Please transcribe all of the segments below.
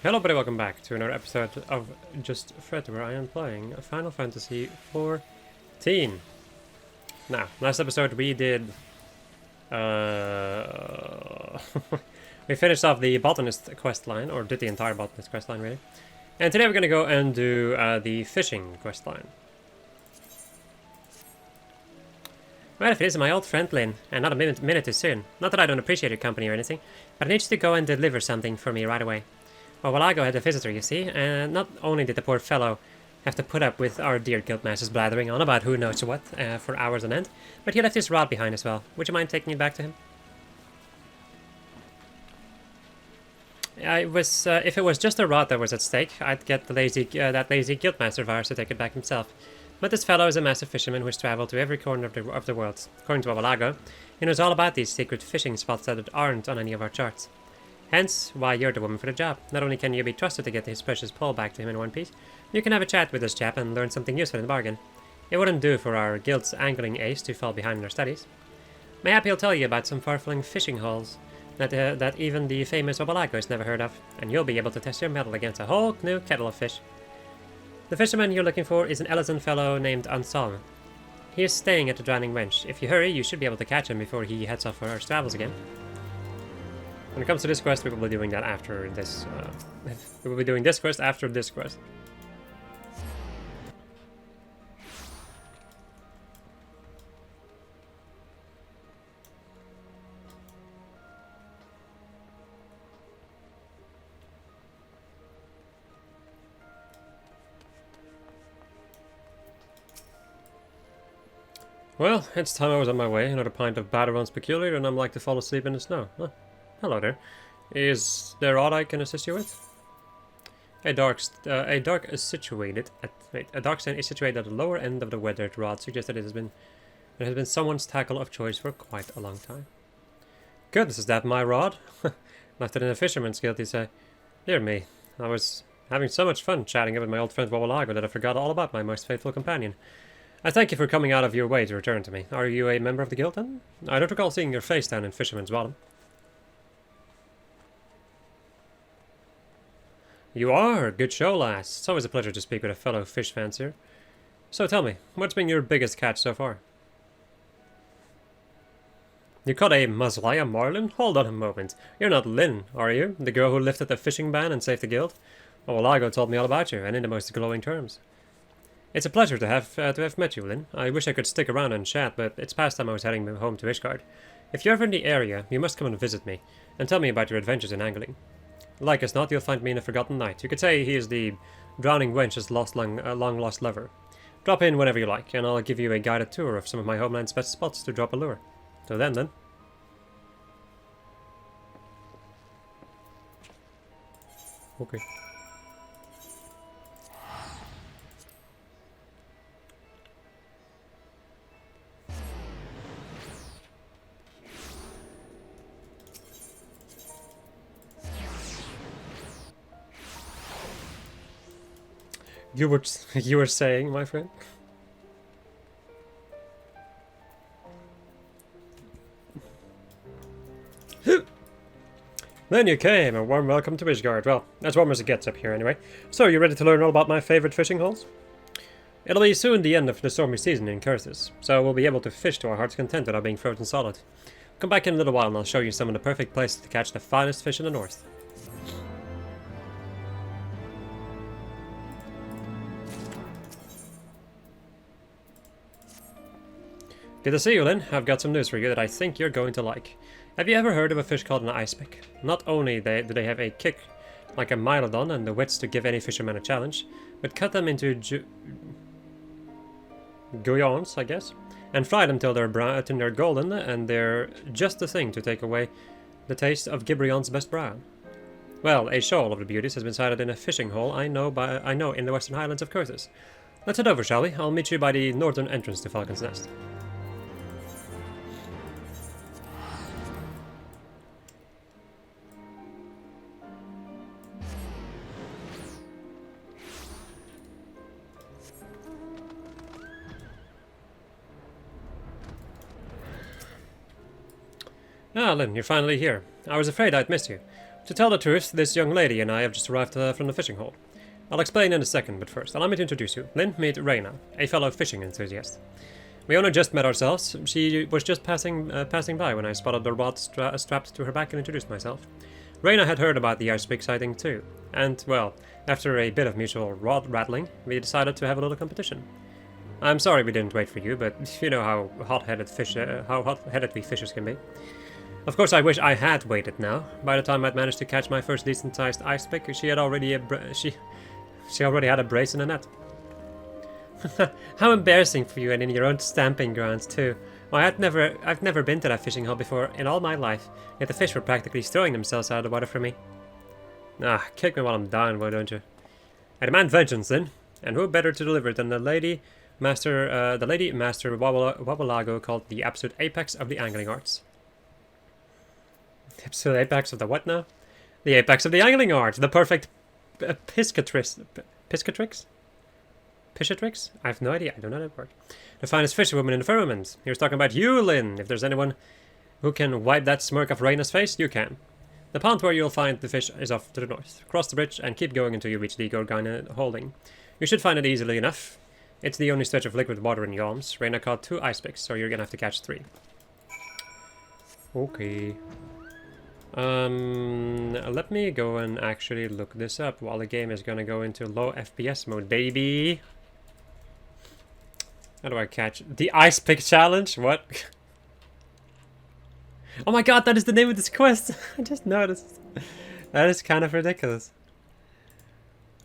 Hello everybody, welcome back to another episode of Just Fred, where I am playing Final Fantasy XIV. Now, last episode we did... we finished off the botanist quest line, or did the entire botanist quest line really. And today we're gonna go and do the fishing quest line. Well, if it is my old friend Lynn, and not a minute too soon. Not that I don't appreciate your company or anything, but I need you to go and deliver something for me right away. Well, I had a visitor, you see, and not only did the poor fellow have to put up with our dear guildmaster's blathering on about who knows what for hours on end, but he left his rod behind as well. Would you mind taking it back to him? If it was just a rod that was at stake, I'd get the that lazy guildmaster of ours to take it back himself. But this fellow is a massive fisherman who has traveled to every corner of the world. According to Wawalago, he knows all about these secret fishing spots that aren't on any of our charts. Hence, why you're the woman for the job. Not only can you be trusted to get his precious pole back to him in one piece, you can have a chat with this chap and learn something useful in the bargain. It wouldn't do for our guild's angling ace to fall behind in their studies. Mayhap he'll tell you about some far-flung fishing holes that even the famous Wawalago has never heard of, and you'll be able to test your mettle against a whole new kettle of fish. The fisherman you're looking for is an Ellison fellow named Ansal. He is staying at the Drowning Wench. If you hurry, you should be able to catch him before he heads off for our travels again. When it comes to this quest, we will be doing that after this. We will be doing this quest after this quest. Well, it's time I was on my way. Another pint of Batteron's Peculiar, and I'm like to fall asleep in the snow. Huh. Hello there. Is there aught I can assist you with? A dark stand is situated at the lower end of the weathered rod. Suggests that it has been someone's tackle of choice for quite a long time. Goodness, is that my rod? Left it in a fisherman's guild, you say. Dear me, I was having so much fun chatting with my old friend Wawalago that I forgot all about my most faithful companion. I thank you for coming out of your way to return to me. Are you a member of the guild then? I don't recall seeing your face down in Fisherman's Bottom. You are! Good show, lass. It's always a pleasure to speak with a fellow fish fancier. So tell me, what's been your biggest catch so far? You caught a Mazlaya Marlin? Hold on a moment. You're not Lynn, are you? The girl who lifted the fishing ban and saved the guild? Wawalago told me all about you, and in the most glowing terms. It's a pleasure to have met you, Lynn. I wish I could stick around and chat, but it's past time I was heading home to Ishgard. If you're ever in the area, you must come and visit me, and tell me about your adventures in angling. Like as not, you'll find me in a forgotten night. You could say he is the Drowning Wench's long-lost lover. Drop in whenever you like, and I'll give you a guided tour of some of my homeland's best spots to drop a lure. Till then. Okay. You were saying, my friend? Then you came, a warm welcome to Ishgard. Well, as warm as it gets up here anyway. So, you ready to learn all about my favorite fishing holes? It'll be soon the end of the stormy season in Curtis, so we'll be able to fish to our heart's content without being frozen solid. Come back in a little while and I'll show you some of the perfect places to catch the finest fish in the north. Good to see you, Lynn. I've got some news for you that I think you're going to like. Have you ever heard of a fish called an icepick? Not only do they have a kick like a Mylodon and the wits to give any fisherman a challenge, but cut them into gouillons, I guess, and fry them till they're golden, and they're just the thing to take away the taste of Gibrion's best brown. Well, a shoal of the beauties has been sighted in a fishing hole I know in the western highlands of Curtis. Let's head over, shall we? I'll meet you by the northern entrance to Falcon's Nest. Ah, Lynn, you're finally here. I was afraid I'd missed you. To tell the truth, this young lady and I have just arrived from the fishing hole. I'll explain in a second, but first, allow me to introduce you. Lynn, meet Reyna, a fellow fishing enthusiast. We only just met ourselves. She was just passing by when I spotted the rod strapped to her back and introduced myself. Reyna had heard about the ffXIV sighting too, and, well, after a bit of mutual rod rattling, we decided to have a little competition. I'm sorry we didn't wait for you, but you know how hot-headed we fishers can be. Of course, I wish I had waited now. By the time I'd managed to catch my first decent-sized ffXIV, she already had a brace in the net. How embarrassing for you, and in your own stamping grounds too. Why, I've never been to that fishing hole before in all my life, yet the fish were practically throwing themselves out of the water for me. Ah, kick me while I'm down, why don't you? I demand vengeance, then, and who better to deliver it than the lady master Wabalago, called the absolute apex of the angling arts. The absolute apex of the what now? The apex of the angling arts, the perfect piscatrix? Piscatrix? I have no idea, I don't know that word. The finest fisherwoman in the firmament. He was talking about you, Lynn. If there's anyone who can wipe that smirk off Reyna's face, you can. The pond where you'll find the fish is off to the north. Cross the bridge and keep going until you reach the Gorgina holding. You should find it easily enough. It's the only stretch of liquid water in Yalms. Reyna caught 2 ffXIVs, so you're gonna have to catch 3. Okay. Let me go and actually look this up while the game is gonna go into low FPS mode, baby. How do I catch the ffXIV challenge? What? Oh my god, that is the name of this quest! I just noticed. That is kind of ridiculous.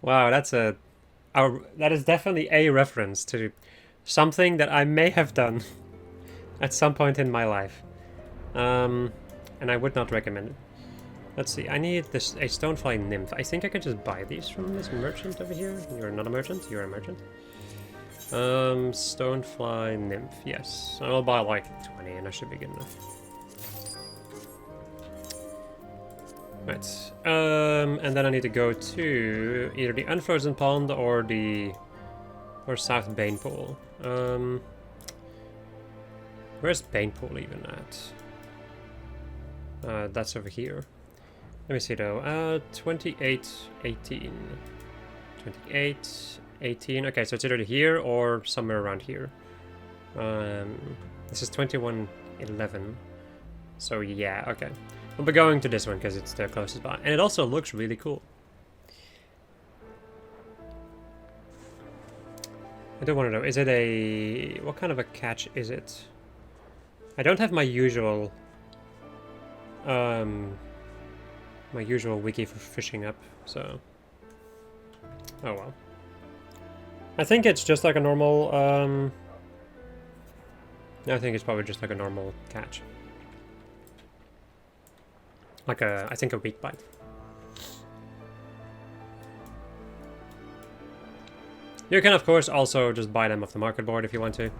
Wow, that is definitely a reference to something that I may have done at some point in my life. And I would not recommend it. Let's see, I need a stonefly nymph. I think I can just buy these from this merchant over here. You're not a merchant, you're a merchant. Stonefly nymph, yes. I'll buy like 20 and that should be good enough. Right, and then I need to go to either the Unfrozen Pond or South Banepool. Where's Banepool even at? That's over here. Let me see though, 2818. 2818, okay, so it's either here or somewhere around here. This is 2111. So yeah, okay. We'll be going to this one because it's the closest by. And it also looks really cool. I don't want to know, is it a... what kind of a catch is it? I don't have my usual... wiki for fishing up, so... oh well. I think it's just like a normal, I think it's probably just like a normal catch. Like I think a weak bite. You can, of course, also just buy them off the market board if you want to.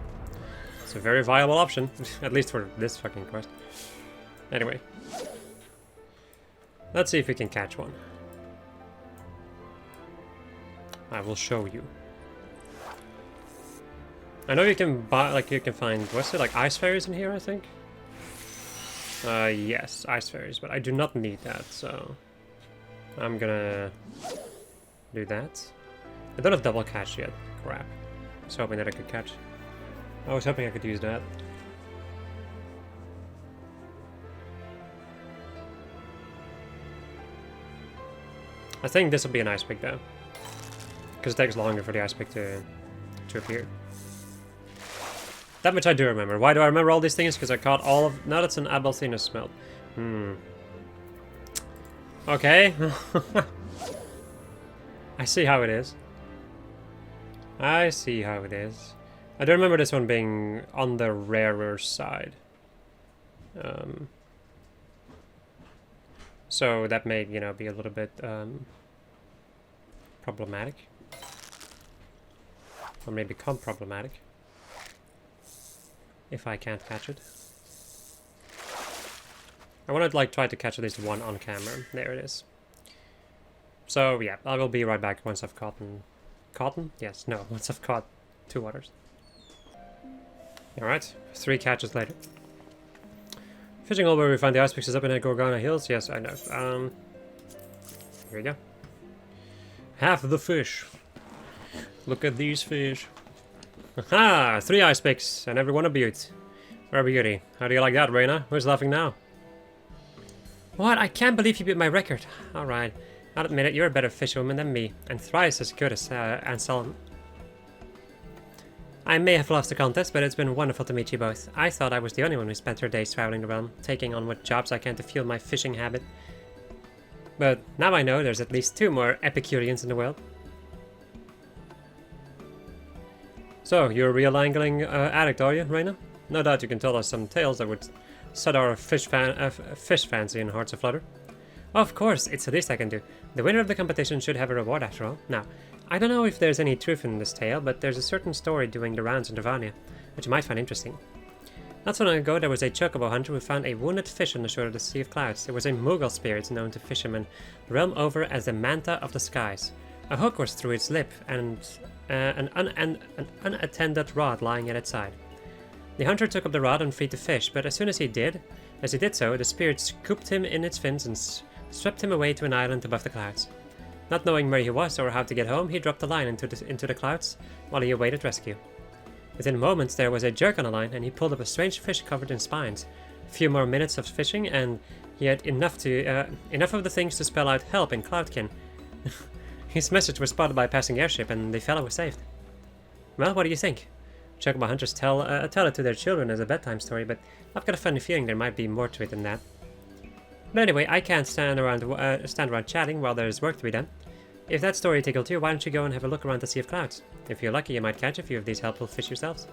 It's a very viable option, at least for this fucking quest. Anyway. Let's see if we can catch one. I will show you. I know you can buy, like, you can find, what's it, like ice fairies in here, I think? Yes, ice fairies, but I do not need that, so... I'm gonna... do that. I don't have double catch yet. Crap. I was hoping that I could catch. I was hoping I could use that. I think this will be an ice pick though. Because it takes longer for the ice pick to appear. That much I do remember. Why do I remember all these things? Because I caught all of... no, that's an Abalthina smelt. Okay. I see how it is. I see how it is. I do remember this one being on the rarer side. So that may, you know, be a little bit problematic. Or may become problematic. If I can't catch it. I want to, like, try to catch at least one on camera. There it is. So, yeah, I will be right back once I've caught... cotton? Yes, no, once I've caught 2 otters. Alright, 3 catches later. Fishing hole where we find the ice picks is up in the Gorgana Hills? Yes, I know. Here we go. Half of the fish. Look at these fish. Aha! 3 ice picks, and everyone a beaut. Or a beauty. How do you like that, Reyna? Who's laughing now? What? I can't believe you beat my record. Alright. I'll admit it, you're a better fisherwoman than me, and thrice as good as Anselm. I may have lost the contest, but it's been wonderful to meet you both. I thought I was the only one who spent her days traveling the realm, taking on what jobs I can to fuel my fishing habit. But now I know there's at least 2 more Epicureans in the world. So, you're a real angling addict, are you, Reyna? No doubt you can tell us some tales that would set our fish fancy in hearts aflutter. Of course, it's the least I can do. The winner of the competition should have a reward after all. Now, I don't know if there's any truth in this tale, but there's a certain story doing the rounds in Ravania, which you might find interesting. Not so long ago, there was a chocobo hunter who found a wounded fish on the shore of the Sea of Clouds. It was a Mughal spirit known to fishermen the realm over as the Manta of the Skies. A hook was through its lip, and an unattended rod lying at its side. The hunter took up the rod and freed the fish, but as soon as he did so, the spirit scooped him in its fins and swept him away to an island above the clouds. Not knowing where he was or how to get home, he dropped the line into the clouds while he awaited rescue. Within moments there was a jerk on the line, and he pulled up a strange fish covered in spines. A few more minutes of fishing, and he had enough of the things to spell out help in Cloudkin. His message was spotted by a passing airship, and the fellow was saved. Well, what do you think? Chocobo hunters tell it to their children as a bedtime story, but I've got a funny feeling there might be more to it than that. But anyway, I can't stand around chatting while there's work to be done. If that story tickled you, why don't you go and have a look around the Sea of Clouds? If you're lucky, you might catch a few of these helpful fish yourselves.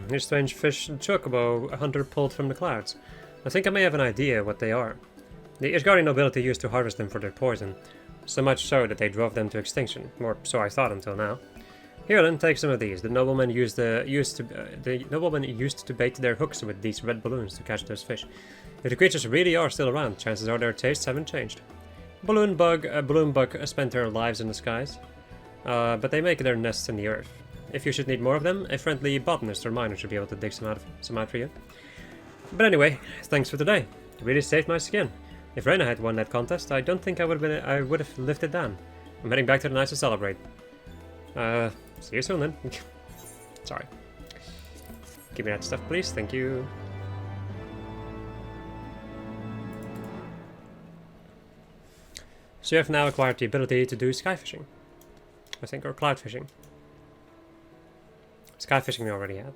These strange fish chocobo a hunter pulled from the clouds. I think I may have an idea what they are. The Ishgari nobility used to harvest them for their poison, so much so that they drove them to extinction, or so I thought until now. Here then, take some of these. The noblemen used to bait their hooks with these red balloons to catch those fish. If the creatures really are still around, chances are their tastes haven't changed. Balloon bug spent their lives in the skies, but they make their nests in the earth. If you should need more of them, a friendly botanist or miner should be able to dig some out for you. But anyway, thanks for today. You really saved my skin. If Reyna had won that contest, I don't think I would have lifted down. I'm heading back to the night to celebrate. See you soon then. Sorry. Give me that stuff, please. Thank you. So you have now acquired the ability to do sky fishing, I think, or cloud fishing. Sky fishing we already had.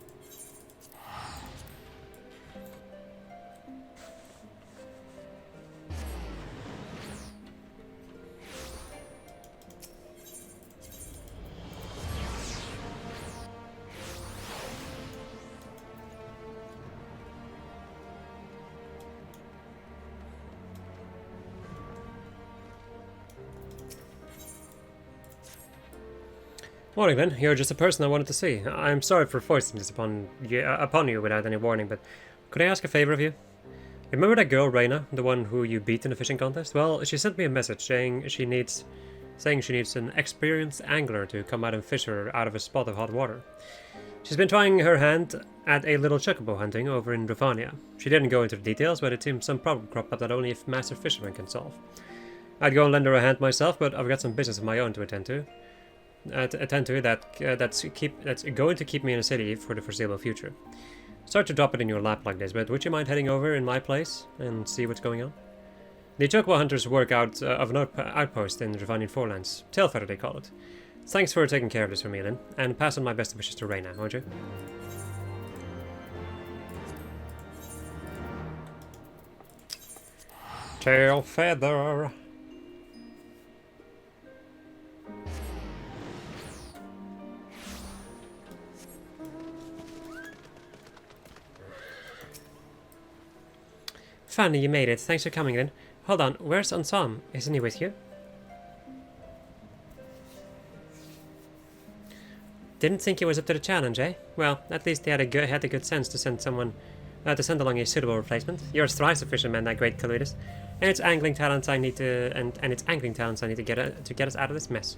Morning then, you're just a person I wanted to see. I'm sorry for foisting this upon you without any warning, but could I ask a favor of you? Remember that girl, Reyna, the one who you beat in the fishing contest? Well, she sent me a message saying she needs an experienced angler to come out and fish her out of a spot of hot water. She's been trying her hand at a little chocobo hunting over in Ravania. She didn't go into the details, but it seems some problem cropped up that only a master fisherman can solve. I'd go and lend her a hand myself, but I've got some business of my own to attend to. That's going to keep me in the city for the foreseeable future. Sorry to drop it in your lap like this, but would you mind heading over in my place and see what's going on? The chocobo hunters work out of an outpost in the Ravanian Forelands. Tailfeather they call it. Thanks for taking care of this for me, Lynn, and pass on my best wishes to Reyna, won't you? Tailfeather. Finally, you made it. Thanks for coming in. Hold on, where's Ansam? Isn't he with you? Didn't think he was up to the challenge, eh? Well, at least they had the good sense to send someone to send along a suitable replacement. Yours thrice a fisherman, that great Kaludis, and its angling talents I need to get us out of this mess.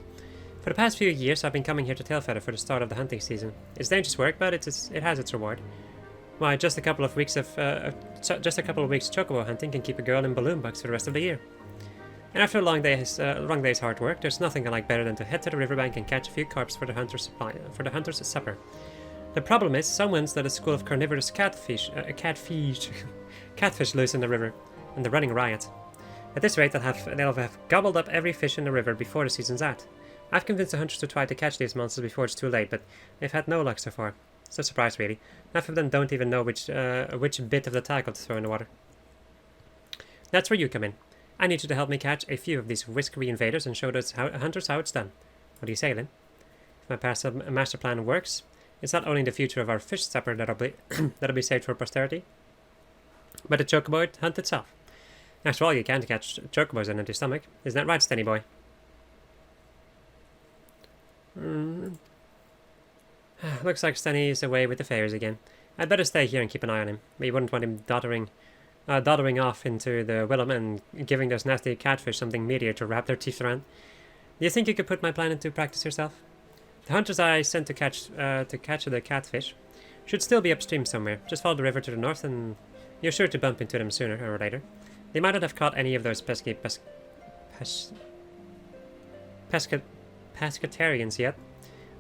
For the past few years, I've been coming here to Tailfeather for the start of the hunting season. It's dangerous work, but it has its reward. Why, just a couple of weeks chocobo hunting can keep a girl in balloon box for the rest of the year. And after a long day's hard work, there's nothing I like better than to head to the riverbank and catch a few carps for the hunter's supper. The problem is, someone's let a school of carnivorous catfish loose in the river, and they're running riot. At this rate, they'll have gobbled up every fish in the river before the season's out. I've convinced the hunters to try to catch these monsters before it's too late, but they've had no luck so far. It's a surprise, really. Half of them don't even know which bit of the tackle to throw in the water. That's where you come in. I need you to help me catch a few of these whiskery invaders and show those hunters how it's done. What do you say, Lynn? If my master plan works, it's not only the future of our fish supper that'll be saved for posterity, but the chocobo hunt itself. After all, you can't catch chocobos in an empty stomach. Isn't that right, Stenny boy? Looks like Stenny is away with the fairies again. I'd better stay here and keep an eye on him. But you wouldn't want him doddering off into the Willem and giving those nasty catfish something meatier to wrap their teeth around. Do you think you could put my plan into practice yourself? The hunters I sent to catch the catfish should still be upstream somewhere. Just follow the river to the north and you're sure to bump into them sooner or later. They might not have caught any of those pescatarians yet,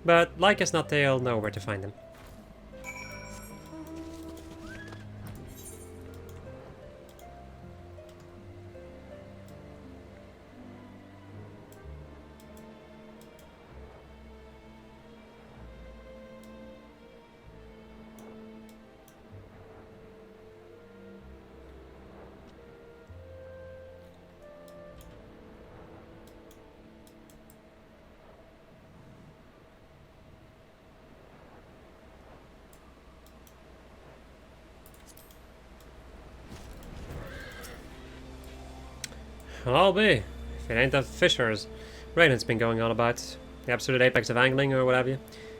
but like as not they'll know where to find them. I'll be, if it ain't that Fisher's Raynard's been going on about, the absolute apex of angling or what have you.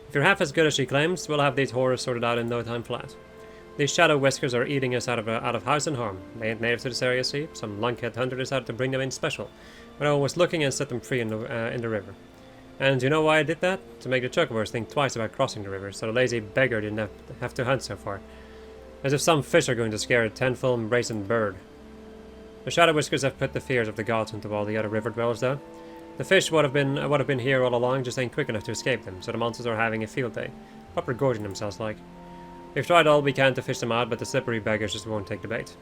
If you're half as good as she claims, we'll have these horrors sorted out in no time flat. These shadow whiskers are eating us out of house and home. They ain't native to this area, see? Some lunkhead hunter decided to bring them in special, but I was looking and set them free in the river. And you know why I did that? To make the chocobos think twice about crossing the river, so the lazy beggar didn't have to hunt so far. As if some fish are going to scare a tenfold brazen bird. The Shadow Whiskers have put the fears of the gods into all the other river dwellers, though. The fish would have been here all along, just ain't quick enough to escape them, so the monsters are having a field day. Proper gorging themselves like. We've tried all we can to fish them out, but the slippery beggars just won't take the bait.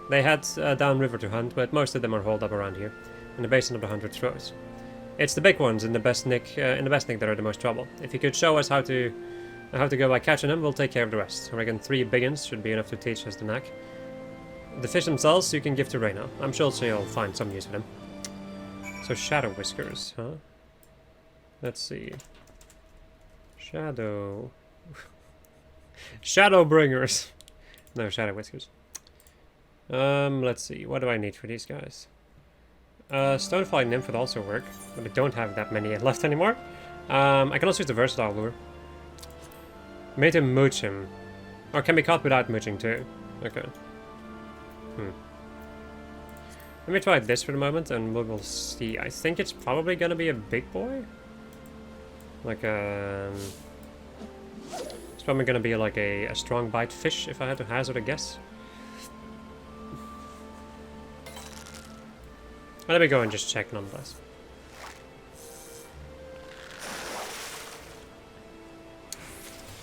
They head downriver to hunt, but most of them are holed up around here, in the basin of the 100 Throws. It's the big ones in the best nick that are the most trouble. If you could show us how to go by catching them, we'll take care of the rest. I reckon 3 big uns should be enough to teach us the knack. The fish themselves you can give to Reyna. I'm sure she'll find some use for them. So Shadow Whiskers, huh? Let's see. Shadow Bringers. No, Shadow Whiskers. Let's see. What do I need for these guys? Stonefly Nymph would also work, but I don't have that many left anymore. I can also use the Versatile Lure. Made him mooch him. Or can be caught without mooching too. Okay. Let me try this for the moment and we'll see. I think it's probably gonna be a big boy. Like it's probably gonna be like a strong bite fish if I had to hazard a guess. Let me go and just check nonetheless.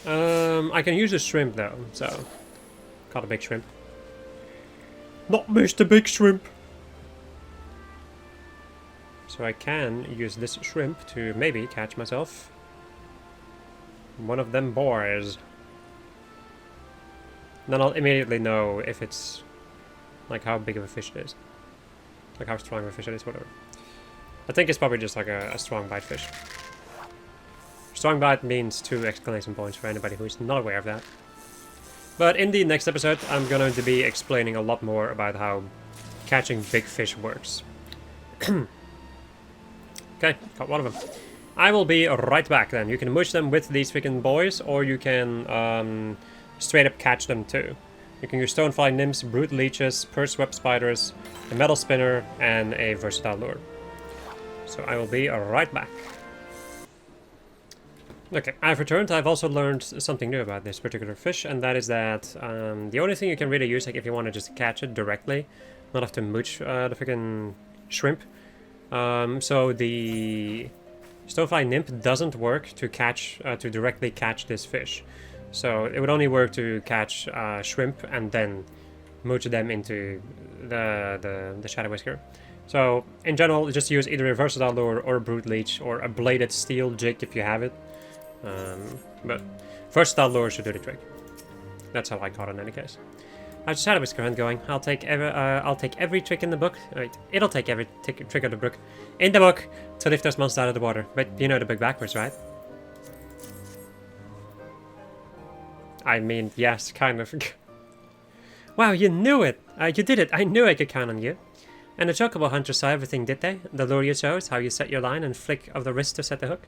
I can use a shrimp though, so caught a big shrimp. Not Mr. Big Shrimp. So I can use this shrimp to maybe catch myself one of them boys. Then I'll immediately know if it's like how big of a fish it is. Like how strong of a fish it is, whatever. I think it's probably just like a strong bite fish. Strong bite means 2 exclamation points for anybody who's not aware of that. But in the next episode, I'm going to be explaining a lot more about how catching big fish works. Okay, got one of them. I will be right back then. You can mush them with these freaking boys, or you can straight up catch them too. You can use stonefly nymphs, brute leeches, purse web spiders, a metal spinner, and a versatile lure. So I will be right back. Okay, I've returned. I've also learned something new about this particular fish, and that is that the only thing you can really use, like if you want to just catch it directly, not have to mooch the freaking shrimp. So the stonefly nymph doesn't work to catch, to directly catch this fish. So it would only work to catch shrimp and then mooch them into the shadow whisker. So in general, just use either a versatile lure or a brute leech or a bladed steel jig if you have it. But versatile lure should do the trick. That's how I caught it in any case. How's the shadow whisker hunt going? I'll take every trick in the book. Wait, it'll take every trick of the book in the book to lift those monsters out of the water. But you know the book backwards, right? I mean, yes, kind of. Wow, you knew it! You did it! I knew I could count on you. And the chocobo hunters saw everything, did they? The lure you chose, how you set your line, and flick of the wrist to set the hook.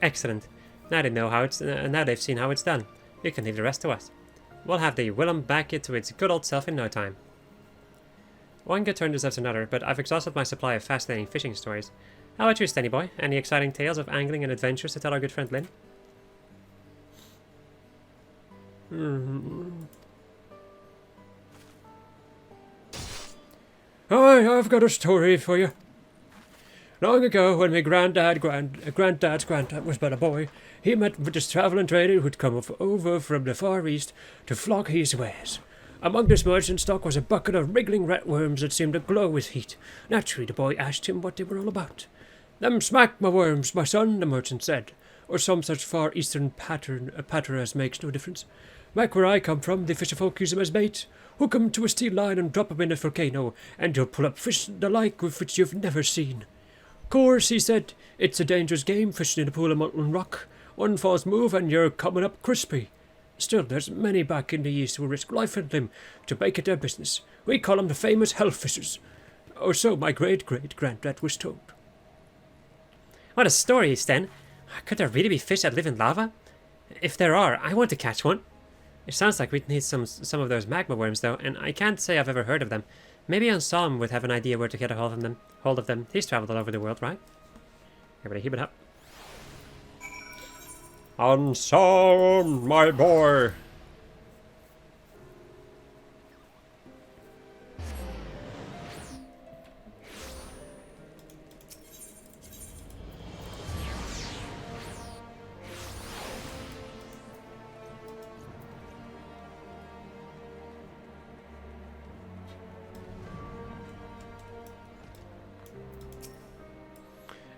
Excellent. Now they know how it's. Now they've seen how it's done. You can leave the rest to us. We'll have the Willem back to its good old self in no time. One good turn deserves another, but I've exhausted my supply of fascinating fishing stories. How about you, Stenny boy? Any exciting tales of angling and adventures to tell our good friend Lynn? I've got a story for you. Long ago, when my granddad's granddad was but a boy, he met with this travelling trader who'd come over from the Far East to flog his wares. Among this merchant stock was a bucket of wriggling rat worms that seemed to glow with heat. Naturally, the boy asked him what they were all about. "Them smackma worms, my son," the merchant said, "or some such Far Eastern patter as makes no difference. Back where I come from, the fisherfolk use 'em as bait. Hook 'em to a steel line and drop 'em in a volcano, and you'll pull up fish the like of which you've never seen. Course," he said, "it's a dangerous game fishing in a pool of molten rock. One false move and you're coming up crispy. Still, there's many back in the East who risk life and limb to make it their business. We call 'em the famous hellfishers. Or so my great-great-granddad was told." What a story, Sten. Could there really be fish that live in lava? If there are, I want to catch one. It sounds like we'd need some of those magma worms, though, and I can't say I've ever heard of them. Maybe Anselm would have an idea where to get a hold of them. He's traveled all over the world, right? Everybody keep it up. Anselm, my boy!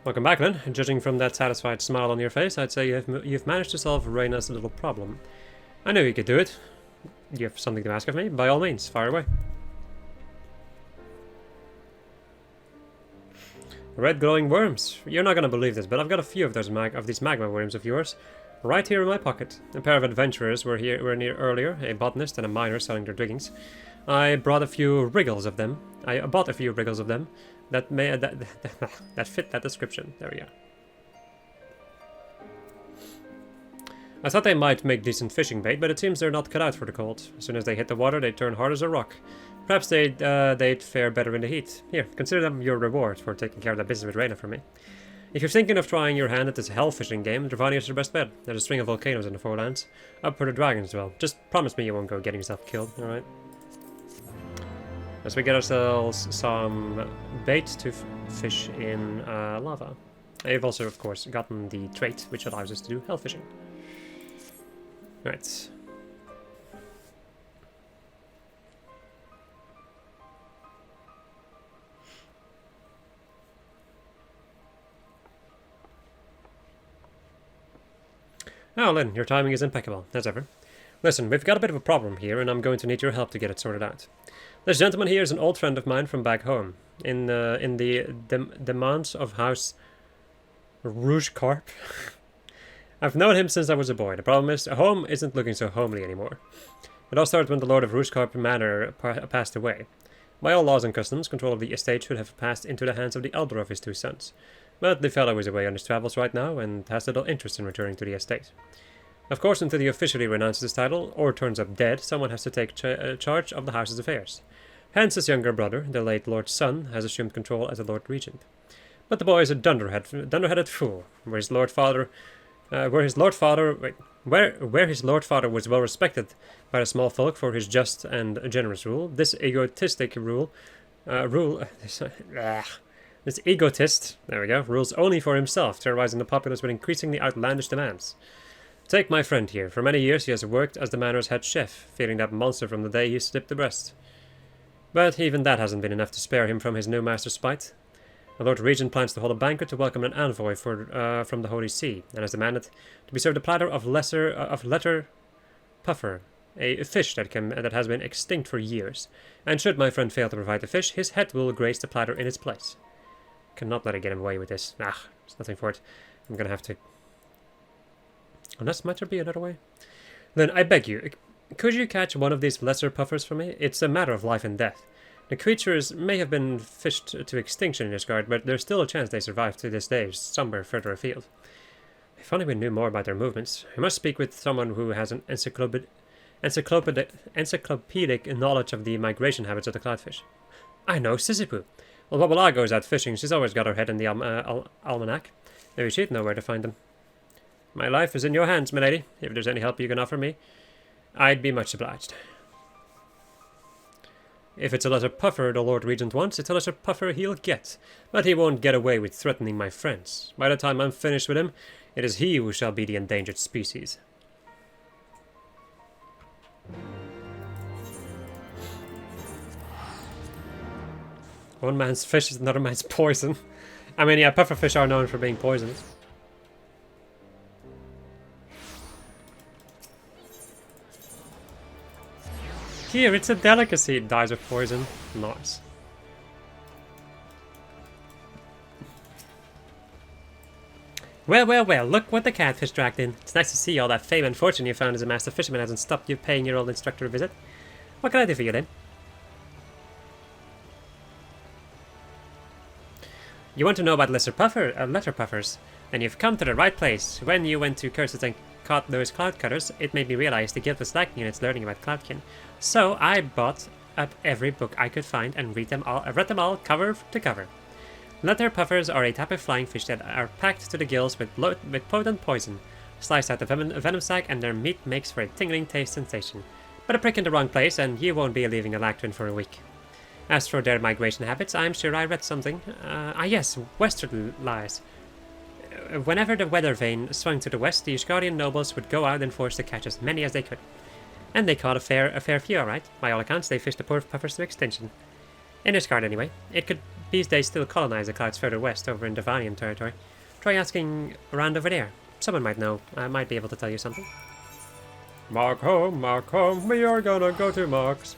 Welcome back, then. Judging from that satisfied smile on your face, I'd say you've managed to solve Reyna's little problem. I knew you could do it. You have something to ask of me? By all means, fire away. Red glowing worms. You're not gonna believe this, but I've got a few of these magma worms of yours right here in my pocket. A pair of adventurers were near earlier, a botanist and a miner selling their diggings. I bought a few wriggles of them. That fit that description. There we go. I thought they might make decent fishing bait, but it seems they're not cut out for the cold. As soon as they hit the water, they turn hard as a rock. Perhaps they'd fare better in the heat. Here, consider them your reward for taking care of that business with Reyna for me. If you're thinking of trying your hand at this hell fishing game, Dravania's your best bet. There's a string of volcanoes in the Forelands. Up for the dragons as well. Just promise me you won't go getting yourself killed, alright? As we get ourselves some bait to fish in lava. I've also, of course, gotten the trait, which allows us to do hell fishing. Right. Now, Lynn, your timing is impeccable, as ever. Listen, we've got a bit of a problem here, and I'm going to need your help to get it sorted out. This gentleman here is an old friend of mine from back home, in the demands of House Rougecarp. I've known him since I was a boy. The problem is, home isn't looking so homely anymore. It all started when the Lord of Rougecarp Manor passed away. By all laws and customs, control of the estate should have passed into the hands of the elder of his two sons. But the fellow is away on his travels right now, and has little interest in returning to the estate. Of course, until he officially renounces his title or turns up dead, someone has to take charge of the house's affairs. Hence, his younger brother, the late Lord's son, has assumed control as a Lord Regent. But the boy is a dunderheaded fool. Where his lord father was well respected by the small folk for his just and generous rule, this egotistic this egotist, there we go, rules only for himself, terrorizing the populace with increasingly outlandish demands. Take my friend here. For many years he has worked as the manor's head chef, feeding that monster from the day he slipped the breast. But even that hasn't been enough to spare him from his new master's spite. The Lord Regent plans to hold a banquet to welcome an envoy from the Holy See, and has demanded to be served a platter of letter puffer, a fish that has been extinct for years. And should my friend fail to provide the fish, his head will grace the platter in its place. Cannot let it get away with this. There's nothing for it. I'm gonna have to... Unless might there be another way? Then I beg you, could you catch one of these lesser puffers for me? It's a matter of life and death. The creatures may have been fished to extinction in this guard, but there's still a chance they survive to this day, somewhere further afield. If only we knew more about their movements. I must speak with someone who has an encyclopedic knowledge of the migration habits of the cloudfish. I know, Sisypoo. Well, while Bala goes out fishing, she's always got her head in the almanac. Maybe she'd know where to find them. My life is in your hands, milady. If there's any help you can offer me, I'd be much obliged. If it's a lesser puffer the Lord Regent wants, it's a lesser puffer he'll get. But he won't get away with threatening my friends. By the time I'm finished with him, it is he who shall be the endangered species. One man's fish is another man's poison. I mean, yeah, pufferfish are known for being poisonous. Here, it's a delicacy. It dies of poison. Nice. Well, well, well, look what the catfish dragged in. It's nice to see all that fame and fortune you found as a master fisherman hasn't stopped you paying your old instructor a visit. What can I do for you then? You want to know about letter puffers? Then you've come to the right place. When you went to Curses and caught those cloud cutters, it made me realize the guild was lacking in its learning about cloudkin. So I bought up every book I could find and read them all cover to cover. Letter puffers are a type of flying fish that are packed to the gills with potent poison, sliced out the venom sac, and their meat makes for a tingling taste sensation. But a prick in the wrong place, and you won't be leaving a Lactrin for a week. As for their migration habits, I'm sure I read something. Yes, western lies. Whenever the weather vane swung to the west, the Ishgardian nobles would go out and force to catch as many as they could. And they caught a fair few, alright. By all accounts, they fished the poor puffers to extinction. In Ishgard, anyway. It could these days still colonize the clouds further west, over in Devanian territory. Try asking around over there. Someone might know. I might be able to tell you something. Mark home, we are gonna go to Mark's.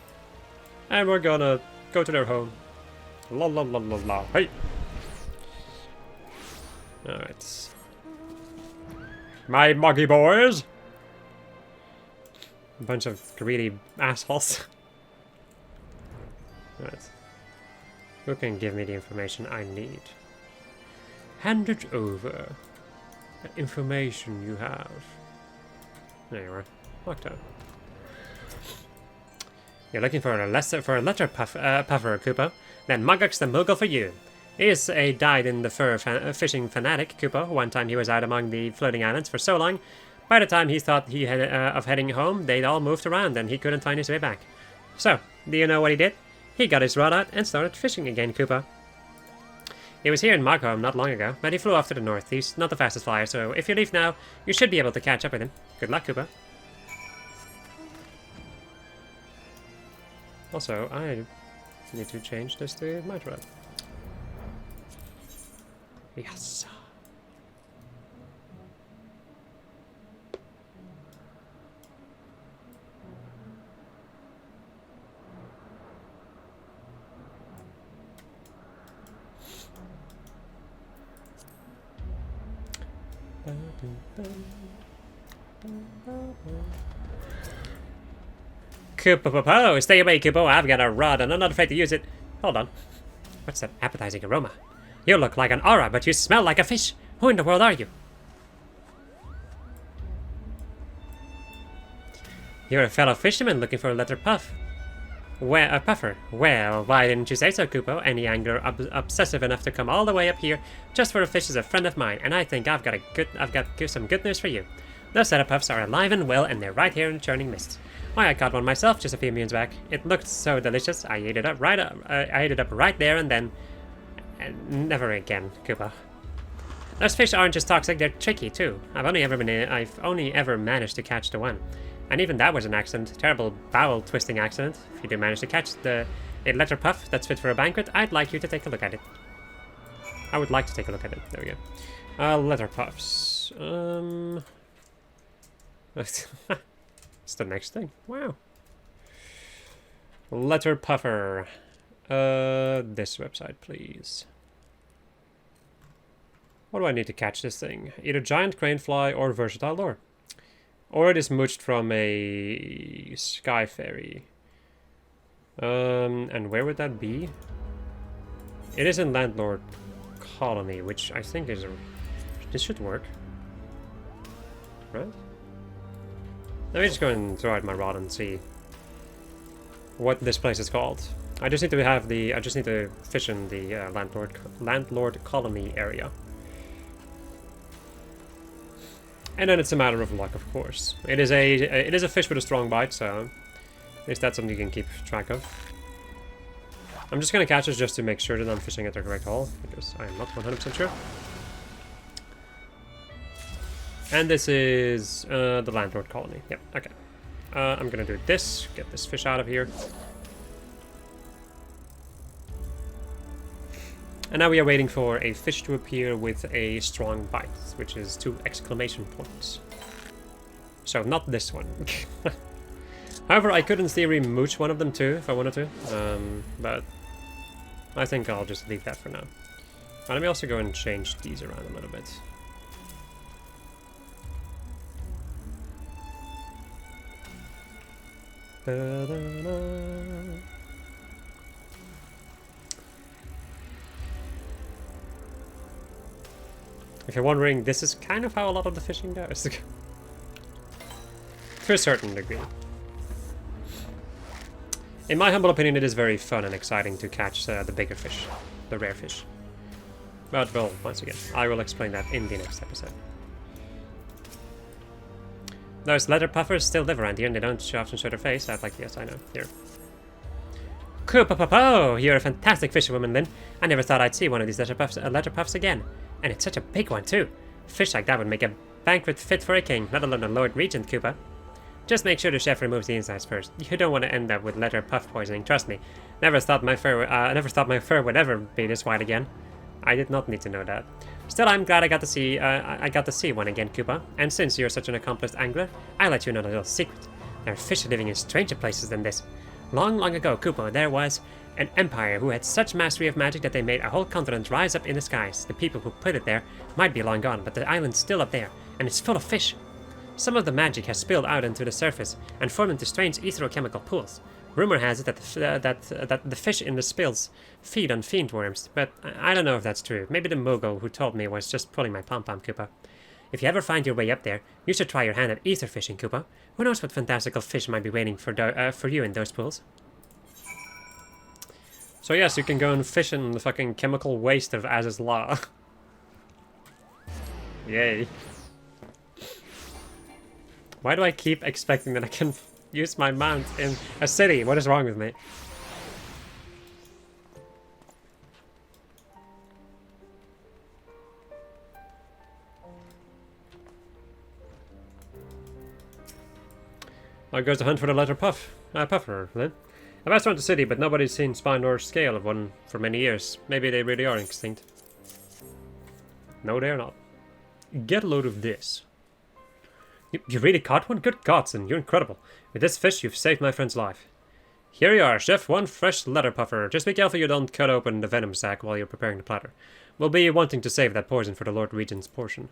And we're gonna go to their home. La la la la la. Hey! Alright. My muggy boys! A bunch of greedy assholes. Alright. Who can give me the information I need? Hand it over. The information you have. There you are. Locked up. You're looking for a letter puffer, Kupo? Then Muggock's the Moogle for you. He is a dyed-in-the-fur fishing fanatic, Kupo. One time he was out among the floating islands for so long, by the time he thought he had of heading home, they'd all moved around and he couldn't find his way back. So, do you know what he did? He got his rod out and started fishing again, Kupo. He was here in Markholm not long ago, but he flew off to the north. He's not the fastest flyer, so if you leave now, you should be able to catch up with him. Good luck, Kupo. Also, I need to change this to my rod. Yes. Kupo, stay away, Kupo. I've got a rod and I'm not afraid to use it. Hold on. What's that appetizing aroma? You look like an aura, but you smell like a fish. Who in the world are you? You're a fellow fisherman looking for a letter puff. Well, a puffer. Well, why didn't you say so, Kupo? Any angler obsessive enough to come all the way up here just for a fish is a friend of mine, and I think I've got some good news for you. Those letter puffs are alive and well, and they're right here in Churning Mist. Why, I caught one myself just a few moons back. It looked so delicious. I ate it up right there and then. And never again, Kupo. Those fish aren't just toxic; they're tricky too. I've only ever managed to catch the one. And even that was an accident. Terrible bowel twisting accident. If you do manage to catch a letter puff that's fit for a banquet, I'd like you to take a look at it. I would like to take a look at it. There we go. Letter puffs. It's the next thing. Wow. Letter puffer. This website, please. What do I need to catch this thing? Either giant crane fly or versatile lure. Or it is mooched from a sky fairy. And where would that be? It is in Landlord Colony, which I think is this should work. Right? Let me just go and throw out my rod and see what this place is called. I just need to fish in the Landlord Colony area. And then it's a matter of luck, of course. It is a fish with a strong bite, so at least that's something you can keep track of. I'm just gonna catch this just to make sure that I'm fishing at the correct hole, because I am not 100% sure. And this is the Landlord Colony. Yep, okay. I'm gonna do this, get this fish out of here. And now we are waiting for a fish to appear with a strong bite, which is 2 exclamation points. So not this one. However, I could in theory mooch one of them too, if I wanted to. But I think I'll just leave that for now. Let me also go and change these around a little bit. If you're wondering, this is kind of how a lot of the fishing goes. To a certain degree. In my humble opinion, it is very fun and exciting to catch the bigger fish, the rare fish. But, well, once again, I will explain that in the next episode. Those leather puffers still live around here and they don't often show their face. I'd like, yes, I know. Here. Kupo, you're a fantastic fisherwoman, Lynn. I never thought I'd see one of these letter puffs again. And it's such a big one, too. Fish like that would make a banquet fit for a king, let alone a Lord Regent, Kupo. Just make sure the chef removes the insides first. You don't want to end up with letter puff poisoning, trust me. Never thought my fur would ever be this white again. I did not need to know that. Still, I'm glad I got to see one again, Kupo. And since you're such an accomplished angler, I'll let you know a little secret. There are fish living in stranger places than this. Long, long ago, Kupo, there was an empire who had such mastery of magic that they made a whole continent rise up in the skies. The people who put it there might be long gone, but the island's still up there, and it's full of fish. Some of the magic has spilled out into the surface and formed into strange etherochemical pools. Rumor has it that the fish in the spills feed on fiend worms, but I don't know if that's true. Maybe the mogul who told me was just pulling my pom-pom, Kupo. If you ever find your way up there, you should try your hand at ether fishing, Kupo. Who knows what fantastical fish might be waiting for you in those pools? So yes, you can go and fish in the fucking chemical waste of Az's Law. Yay. Why do I keep expecting that I can use my mount in a city? What is wrong with me? Now goes to hunt for the letter puffer, then. I've asked around the city, but nobody's seen spine or scale of one for many years. Maybe they really are extinct. No, they're not. Get a load of this. You really caught one? Good Godson, you're incredible. With this fish, you've saved my friend's life. Here you are, chef. One fresh letter puffer. Just be careful you don't cut open the venom sac while you're preparing the platter. We'll be wanting to save that poison for the Lord Regent's portion.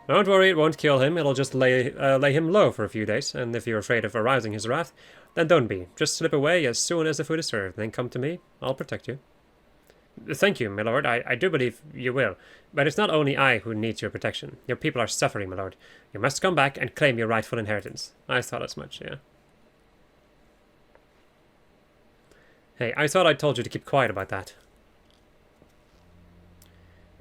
Don't worry, it won't kill him. It'll just lay him low for a few days. And if you're afraid of arousing his wrath, then don't be. Just slip away as soon as the food is served. Then come to me. I'll protect you. Thank you, my lord. I do believe you will. But it's not only I who needs your protection. Your people are suffering, my lord. You must come back and claim your rightful inheritance. I thought as much, yeah. Hey, I thought I told you to keep quiet about that.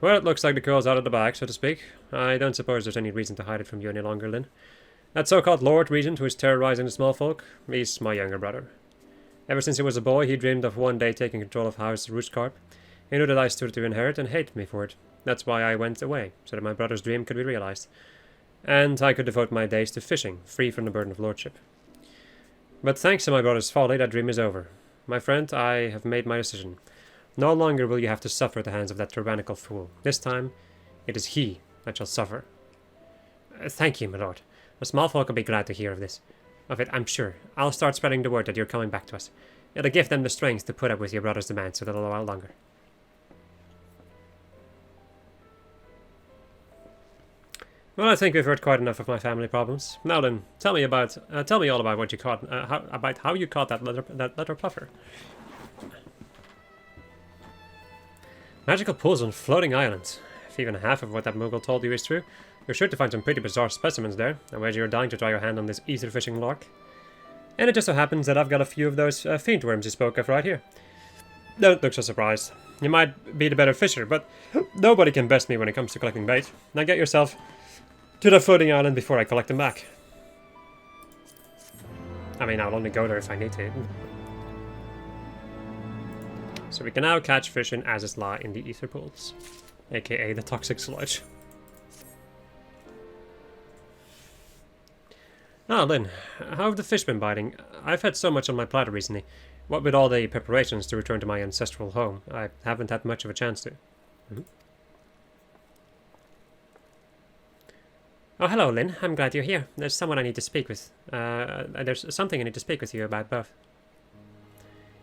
Well, it looks like the girl's out of the bag, so to speak. I don't suppose there's any reason to hide it from you any longer, Lynn. That so-called Lord Regent who is terrorizing the small folk, he's my younger brother. Ever since he was a boy, he dreamed of one day taking control of House Roostkarp. He knew that I stood to inherit and hated me for it. That's why I went away, so that my brother's dream could be realized. And I could devote my days to fishing, free from the burden of lordship. But thanks to my brother's folly, that dream is over. My friend, I have made my decision. No longer will you have to suffer at the hands of that tyrannical fool. This time, it is he that shall suffer. Thank you, my lord. The small folk will be glad to hear of it, I'm sure. I'll start spreading the word that you're coming back to us. It'll give them the strength to put up with your brother's demands a little while longer. Well, I think we've heard quite enough of my family problems. Now then, tell me all about what you caught, how you caught that letter puffer. Magical pools on floating islands. If even half of what that Moogle told you is true, you're sure to find some pretty bizarre specimens there. I wager you're dying to try your hand on this ether fishing lark. And it just so happens that I've got a few of those fiend worms you spoke of right here. Don't look so surprised. You might be the better fisher, but nobody can best me when it comes to collecting bait. Now get yourself to the floating island before I collect them back. I mean, I'll only go there if I need to. So we can now catch fish in Azizla in the ether pools, aka the toxic sludge. Ah, Lynn, how have the fish been biting? I've had so much on my platter recently. What with all the preparations to return to my ancestral home, I haven't had much of a chance to. Mm-hmm. Oh, hello, Lynn. I'm glad you're here. There's someone I need to speak with. There's something I need to speak with you about both.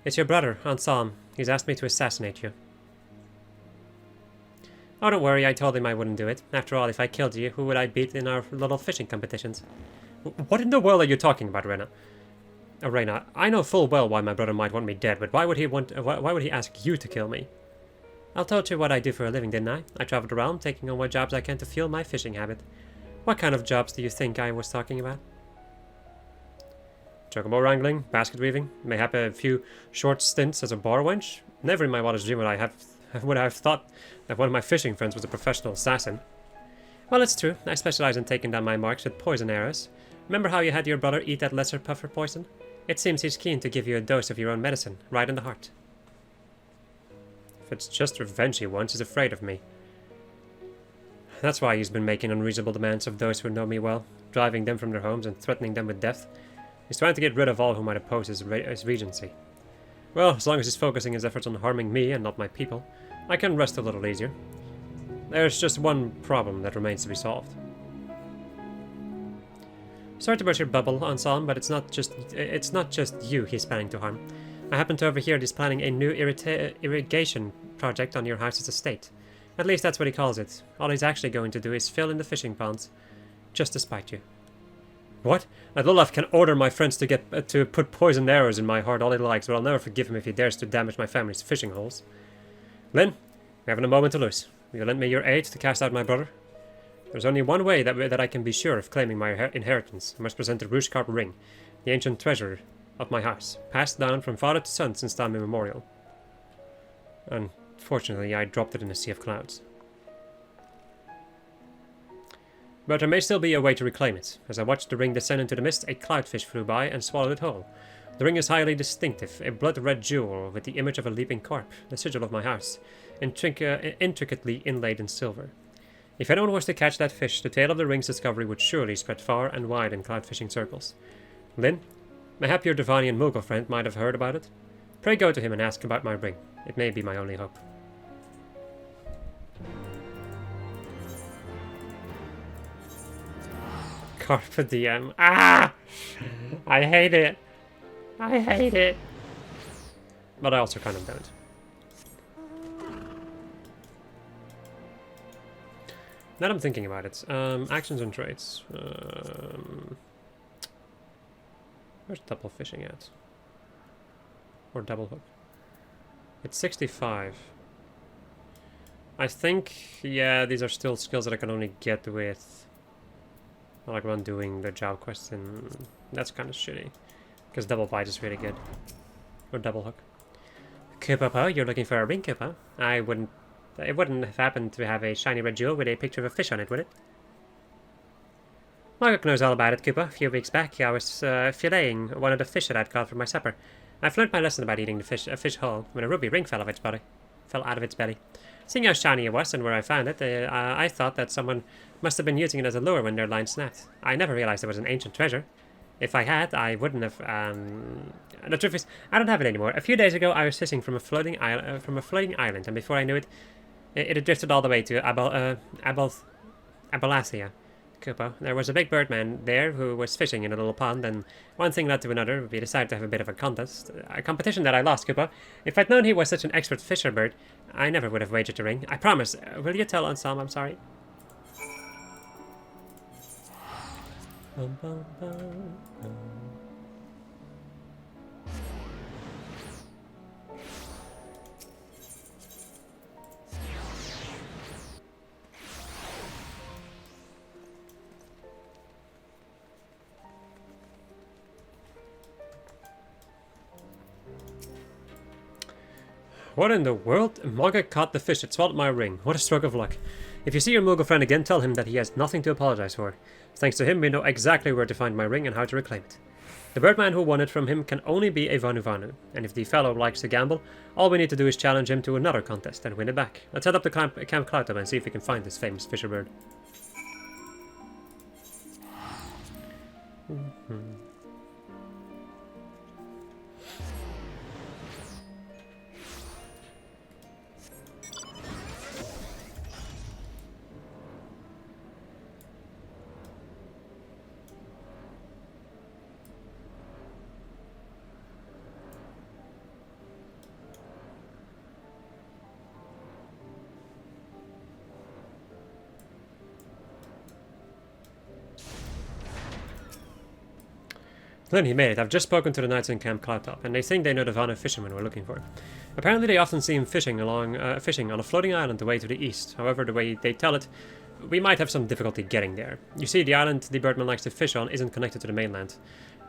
It's your brother, Anselm. He's asked me to assassinate you. Oh, don't worry. I told him I wouldn't do it. After all, if I killed you, who would I beat in our little fishing competitions? What in the world are you talking about, Reyna? Reyna, I know full well why my brother might want me dead, but why would he ask you to kill me? I told you what I do for a living, didn't I? I traveled around, taking on what jobs I can to fuel my fishing habit. What kind of jobs do you think I was talking about? Chocobo wrangling, basket weaving, mayhap a few short stints as a bar wench. Never in my wildest dream would I have thought that one of my fishing friends was a professional assassin. Well, it's true. I specialize in taking down my marks with poison arrows. Remember how you had your brother eat that lesser puffer poison? It seems he's keen to give you a dose of your own medicine, right in the heart. If it's just revenge he wants, he's afraid of me. That's why he's been making unreasonable demands of those who know me well, driving them from their homes and threatening them with death. He's trying to get rid of all who might oppose his regency. Well, as long as he's focusing his efforts on harming me and not my people, I can rest a little easier. There's just one problem that remains to be solved. Sorry to burst your bubble, Anselm, but it's not just you he's planning to harm. I happen to overhear he's planning a new irrigation project on your house's estate. At least that's what he calls it. All he's actually going to do is fill in the fishing ponds, just to spite you. What? That Lolaf can order my friends to put poisoned arrows in my heart all he likes, but I'll never forgive him if he dares to damage my family's fishing holes. Lynn, we haven't a moment to lose. Will you lend me your aid to cast out my brother? There's only one way that I can be sure of claiming my inheritance. I must present the Roostkarp ring, the ancient treasure of my house, passed down from father to son since time immemorial. Unfortunately, I dropped it in a sea of clouds. But there may still be a way to reclaim it. As I watched the ring descend into the mist, a cloudfish flew by and swallowed it whole. The ring is highly distinctive, a blood-red jewel with the image of a leaping carp, the sigil of my house, intricately inlaid in silver. If anyone was to catch that fish, the tale of the ring's discovery would surely spread far and wide in cloud fishing circles. Lynn, mayhap your Divanian Moogle friend might have heard about it. Pray go to him and ask about my ring. It may be my only hope. Carpe diem. Ah! I hate it. I hate it. But I also kind of don't. Now that I'm thinking about it, actions and traits. Where's double fishing at? Or double hook? It's 65. I think, yeah, these are still skills that I can only get with, like, when doing the job quest, and that's kind of shitty. Because double bite is really good. Or double hook. Koopa, you're looking for a ring, Koopa? It wouldn't have happened to have a shiny red jewel with a picture of a fish on it, would it? Margaret knows all about it, Koopa. A few weeks back, I was filleting one of the fish that I'd caught for my supper. I've learned my lesson about eating the fish whole when a ruby ring fell out of its belly. Seeing how shiny it was and where I found it, I thought that someone must have been using it as a lure when their line snapped. I never realized it was an ancient treasure. If I had, I wouldn't have. The truth is, I don't have it anymore. A few days ago, I was fishing from a floating island, and before I knew it, it had drifted all the way to Abalasia. Koopa. There was a big birdman there who was fishing in a little pond, and one thing led to another. We decided to have a bit of a contest. A competition that I lost, Koopa. If I'd known he was such an expert fisher bird, I never would have wagered the ring. I promise. Will you tell Anselm I'm sorry? What in the world? Margaret caught the fish that swallowed my ring. What a stroke of luck. If you see your Moogle friend again, tell him that he has nothing to apologize for. Thanks to him, we know exactly where to find my ring and how to reclaim it. The birdman who won it from him can only be a Vanu, and if the fellow likes to gamble, all we need to do is challenge him to another contest and win it back. Let's head up to Camp Cloudtop and see if we can find this famous fisher bird. Then he made it. I've just spoken to the knights in Camp Cloudtop, and they think they know the Vanu fishermen we're looking for. Apparently they often see him fishing on a floating island away to the east. However, the way they tell it, we might have some difficulty getting there. You see, the island the birdman likes to fish on isn't connected to the mainland.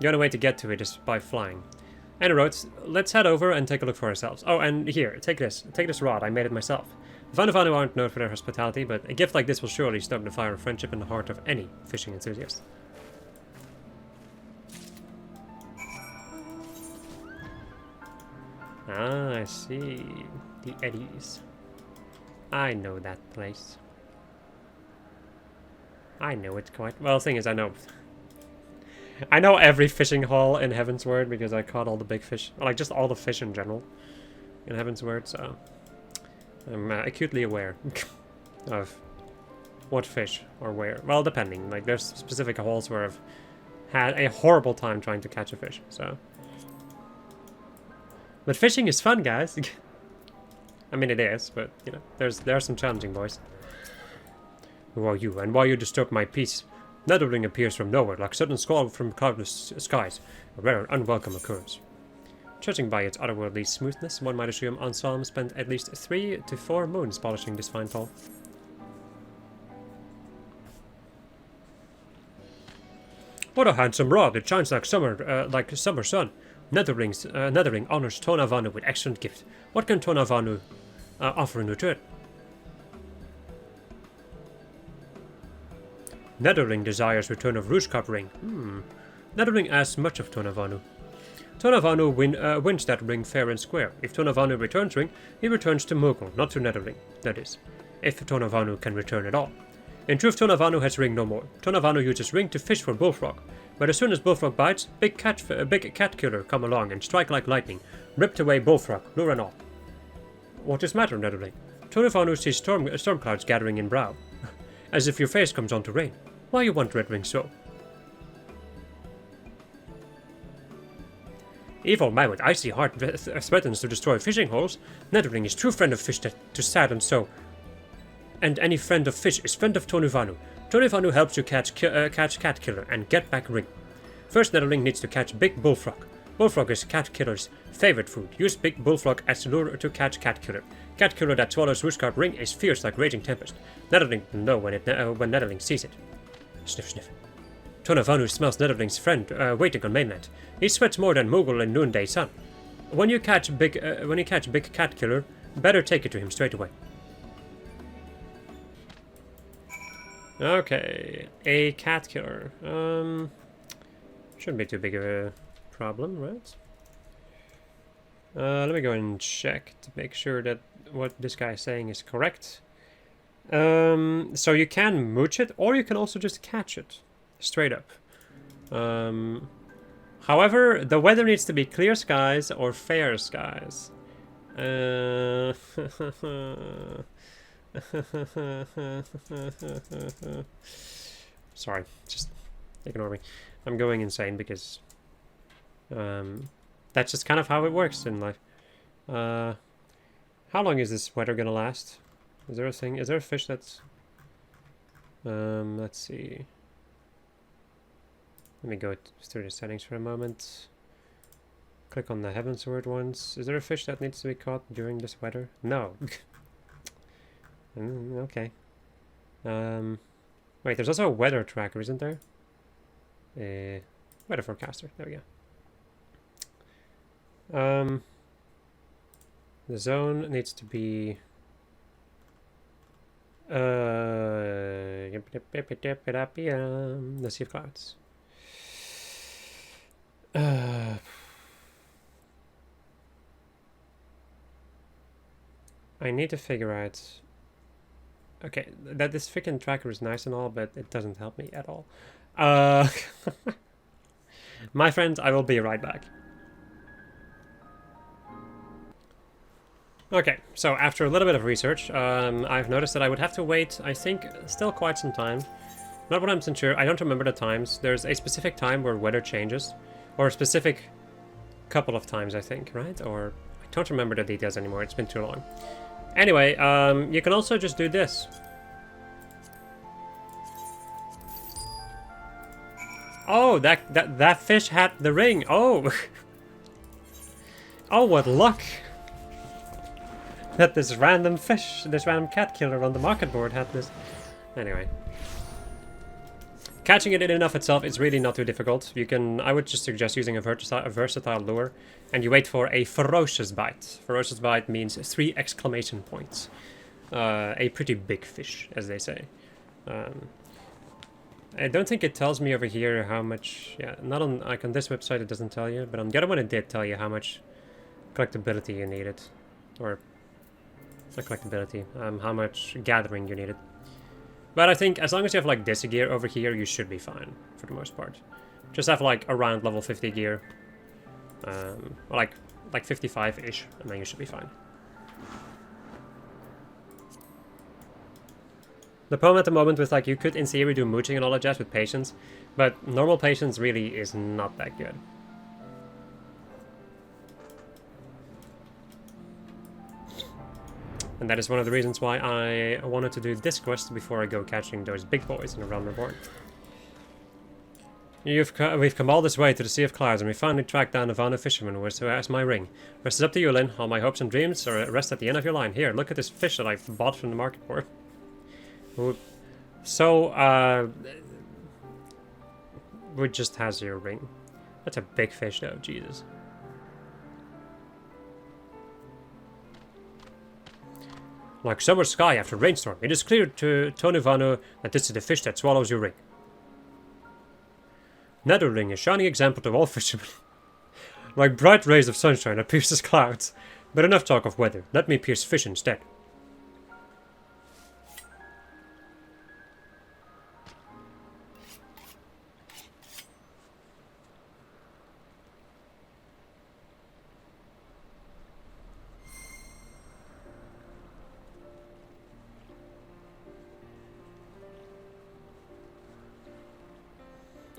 The only way to get to it is by flying. Anyway, let's head over and take a look for ourselves. Oh, and here, take this. Take this rod. I made it myself. The Vanu aren't known for their hospitality, but a gift like this will surely stoke the fire of friendship in the heart of any fishing enthusiast. Ah, I see. The eddies. I know that place. I know it quite well. The thing is, I know every fishing hall in Heavensward because I caught all the big fish, like just all the fish in general in Heavensward. So I'm acutely aware of what fish or where. Well, depending. Like there's specific halls where I've had a horrible time trying to catch a fish. So. But fishing is fun, guys. I mean, it is, but, you know, there are some challenging boys. Who are you, and why you disturb my peace? Netherling appears from nowhere, like sudden squall from cloudless skies. A rare, unwelcome occurrence. Judging by its otherworldly smoothness, one might assume Anselm spent at least 3 to 4 moons polishing this fine pole. What a handsome rod! It shines like summer sun. Netherling honors Tona Vanu with excellent gift. What can Tona Vanu offer in return? Netherling desires return of Rooskop ring. Netherling asks much of Tona Vanu. Tona Vanu wins that ring fair and square. If Tona Vanu returns ring, he returns to Moogle, not to Netherling. That is, if Tona Vanu can return at all. In truth, Tona Vanu has ring no more. Tona Vanu uses ring to fish for bullfrog. But as soon as bullfrog bites, big cat killer come along and strike like lightning, ripped away bullfrog, lure and all. What is matter, Netherling? Tona Vanu sees storm clouds gathering in brow, as if your face comes on to rain. Why you want red ring so? Evil man with icy heart threatens to destroy fishing holes. Netherling is true friend of fish to sadden so. And any friend of fish is friend of Tona Vanu. Tona Vanu helps you catch cat killer and get back ring. First, Netherling needs to catch big bullfrog. Bullfrog is cat killer's favorite food. Use big bullfrog as lure to catch cat killer. Cat killer that swallows Woodscarp ring is fierce like raging tempest. Netherling will know when Netherling sees it. Sniff, sniff. Tonavanu smells Netherling's friend waiting on mainland. He sweats more than Moogle in noonday sun. When you catch big cat killer, better take it to him straight away. Okay, a cat killer. Shouldn't be too big of a problem, right? Let me go and check to make sure that what this guy is saying is correct. So you can mooch it, or you can also just catch it, straight up. However, the weather needs to be clear skies or fair skies. Sorry, just ignore me. I'm going insane because that's just kind of how it works in life. How long is this weather gonna last? Is there a thing? Is there a fish that's... let's see. Let me go through the settings for a moment. Click on the Heavensward ones. Is there a fish that needs to be caught during this weather? No. Okay. Wait, there's also a weather tracker, isn't there? Weather forecaster. There we go. The zone needs to be... the Sea of Clouds. I need to figure out... Okay, that this freaking tracker is nice and all, but it doesn't help me at all. My friends, I will be right back. Okay, so after a little bit of research, I've noticed that I would have to wait, I think, still quite some time. Not 100% sure, I don't remember the times. There's a specific time where weather changes, or a specific couple of times, I think, right? Or I don't remember the details anymore, it's been too long. Anyway, you can also just do this. Oh, that fish had the ring. Oh. Oh, what luck. That this random fish, this random cat killer on the market board had this. Anyway. Catching it in and of itself is really not too difficult. You can, I would just suggest using a versatile lure, and you wait for a ferocious bite. Ferocious bite means 3 exclamation points. A pretty big fish, as they say. I don't think it tells me over here how much, yeah, not on, like on this website it doesn't tell you, but on the other one it did tell you how much collectability you needed. Or, not collectability, how much gathering you needed. But I think as long as you have like this gear over here, you should be fine for the most part. Just have like around level 50 gear, like 55-ish, and then you should be fine. The problem at the moment with like you could in theory do mooching and all of that with patience, but normal patience really is not that good. And that is one of the reasons why I wanted to do this quest before I go catching those big boys in the Realm Reborn. We've come all this way to the Sea of Clouds, and we finally tracked down a Vana fisherman who has my ring. Rest is up to you, Lyn. All my hopes and dreams are rest at the end of your line. Here, look at this fish that I bought from the market board. So, Wood just has your ring. That's a big fish though, Jesus. Like summer sky after rainstorm, it is clear to Tonivano that this is the fish that swallows your ring. Netherling, a shining example to all fishermen. Like bright rays of sunshine that pierces clouds. But enough talk of weather, let me pierce fish instead.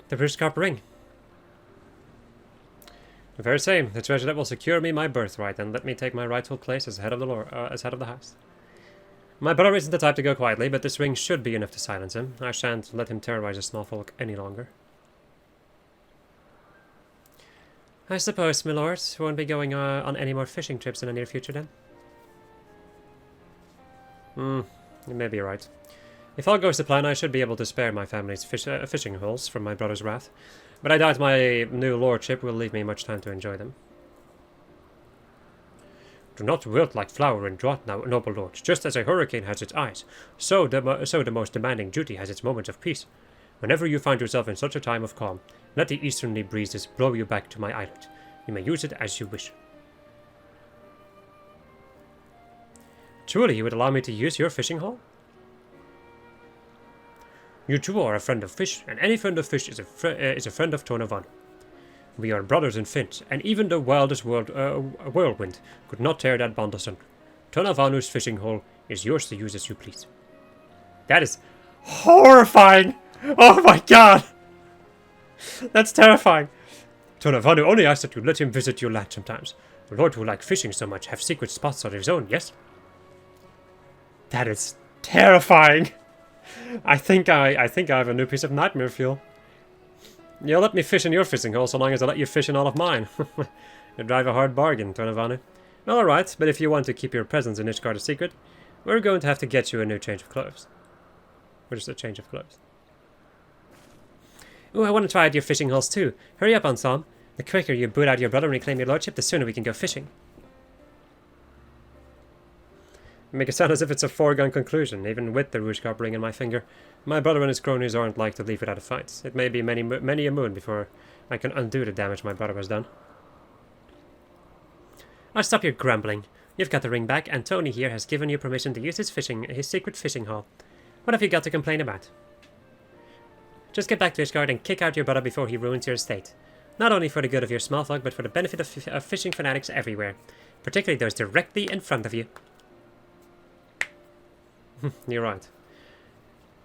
The Woodscarp ring. The very same, the treasure that will secure me my birthright and let me take my rightful place as head of the house. My brother isn't the type to go quietly, but this ring should be enough to silence him. I shan't let him terrorize the small folk any longer. I suppose, my lord, we won't be going on any more fishing trips in the near future then? You may be right. If all goes to plan, I should be able to spare my family's fishing holes from my brother's wrath. But I doubt my new lordship will leave me much time to enjoy them. Do not wilt like flower in drought, now, noble lord. Just as a hurricane has its eyes, so the most demanding duty has its moments of peace. Whenever you find yourself in such a time of calm, let the easterly breezes blow you back to my island. You may use it as you wish. Truly, you would allow me to use your fishing hole? You too are a friend of fish, and any friend of fish is a friend of Tonavan. We are brothers in Finch, and even the wildest whirlwind could not tear that bond asunder. Tonavanu's fishing hole is yours to use as you please. That is horrifying! Oh my god! That's terrifying. Tonavanu only asks that you let him visit your land sometimes. The lord who likes fishing so much have secret spots of his own, yes? That is terrifying. I think I have a new piece of nightmare fuel. You'll let me fish in your fishing hole so long as I let you fish in all of mine. You drive a hard bargain, Tonavanu. Well, alright, but if you want to keep your presence in Ishgard a secret, we're going to have to get you a new change of clothes. Or just a change of clothes. Ooh, I want to try out your fishing holes too. Hurry up, Ansam. The quicker you boot out your brother and reclaim your lordship, the sooner we can go fishing. Make it sound as if it's a foregone conclusion, even with the Rouge-Carp ring in my finger. My brother and his cronies aren't like to leave without a fight. It may be many a moon before I can undo the damage my brother has done. I'll stop your grumbling. You've got the ring back, and Tony here has given you permission to use his secret fishing hole. What have you got to complain about? Just get back to Ishgard and kick out your brother before he ruins your estate. Not only for the good of your small folk, but for the benefit of fishing fanatics everywhere. Particularly those directly in front of you. You're right.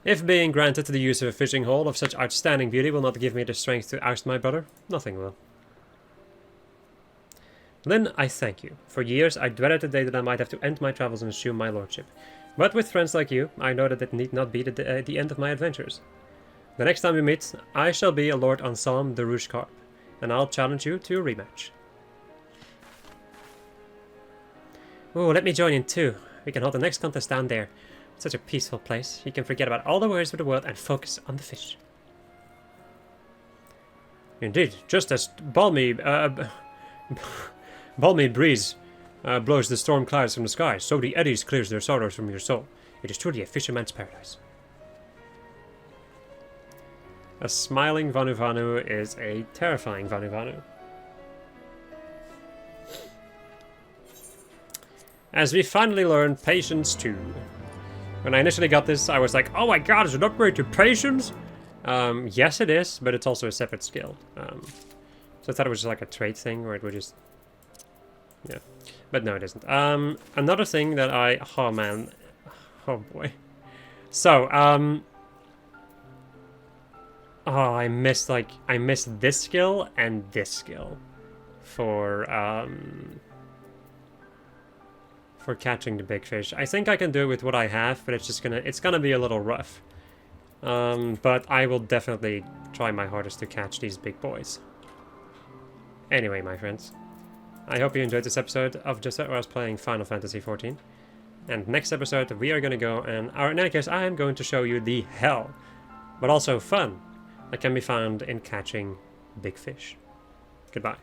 If being granted the use of a fishing hole of such outstanding beauty will not give me the strength to oust my brother, nothing will. Lynn, I thank you. For years I dreaded the day that I might have to end my travels and assume my lordship. But with friends like you, I know that it need not be the end of my adventures. The next time we meet, I shall be a Lord Ansam de Rouge-Carp, and I'll challenge you to a rematch. Ooh, let me join in too. We can hold the next contest down there. It's such a peaceful place. You can forget about all the worries of the world and focus on the fish. Indeed, just as balmy breeze blows the storm clouds from the sky, so the eddies clears their sorrows from your soul. It is truly a fisherman's paradise. A smiling Vanu is a terrifying Vanu. As we finally learn Patience 2. When I initially got this, I was like, oh my god, is it an upgrade to Patience? Yes it is, but it's also a separate skill. So I thought it was just like a trait thing, or it would just... Yeah. But no, it isn't. Another thing that I... Oh man. Oh boy. So, oh, I missed this skill and this skill for catching the big fish. I think I can do it with what I have, but it's gonna be a little rough. But I will definitely try my hardest to catch these big boys. Anyway, my friends, I hope you enjoyed this episode of Just Us playing Final Fantasy XIV. And next episode we are gonna go and, in any case, I am going to show you the hell, but also fun, that can be found in catching big fish. Goodbye.